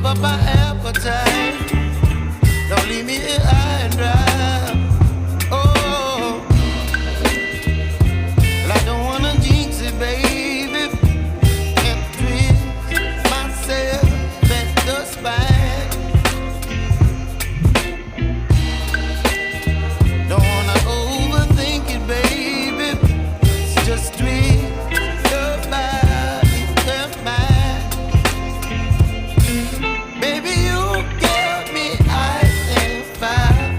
up my appetite. Don't leave me here high and dry. Oh, well, I don't wanna jinx it, baby, and twist myself at the spine. Don't wanna overthink it, baby. It's just twist your body and mine. Baby, you give me ice and fire.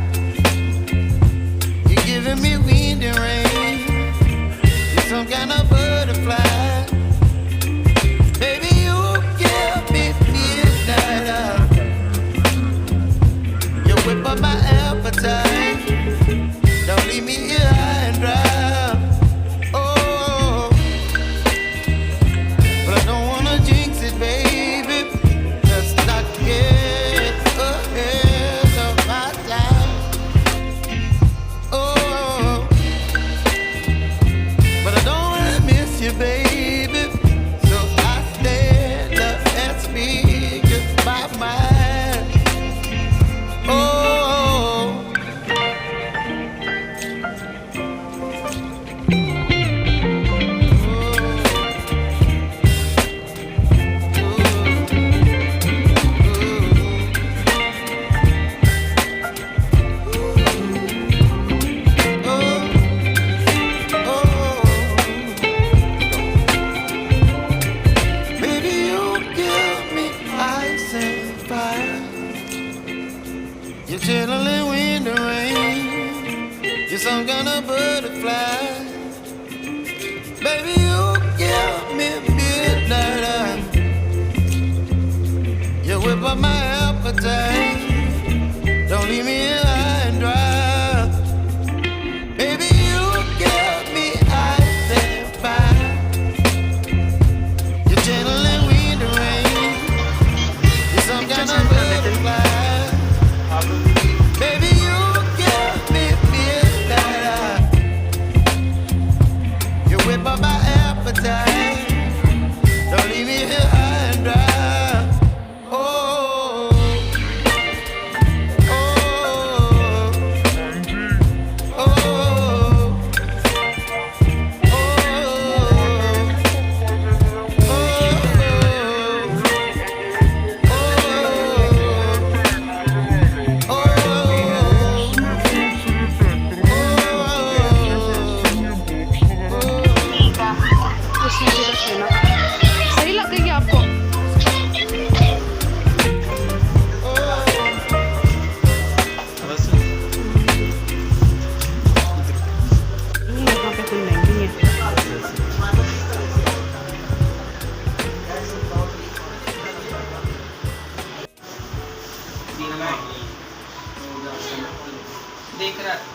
You're giving me wind and rain. You're some kind of butterfly. Baby, you give me midnight oil. You whip up my appetite. Don't leave me here high and dry. Oh, but I don't wanna jinx it, baby. Let's not get ahead of my time. Oh, but I don't wanna miss you, baby. So I stand up and speak my mind. Oh. Baby, you give me ice and fire. You're channeling wind and rain. You're some kind of butterfly. Baby, you give me midnight oil. You whip up my appetite. Don't leave me here high and dry. Baby, you give me ice and fire. You're channeling wind and rain. You're some kind of butterfly. Baby, you give me midnight oil. You whip up my appetite. Don't leave me here high and dry. Oh, oh, oh, सही लग गई आपको? यहाँ पे कोई महंगी है।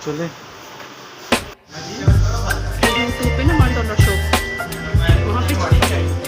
चले यूट्यूब पे ना $1 शो वहाँ पे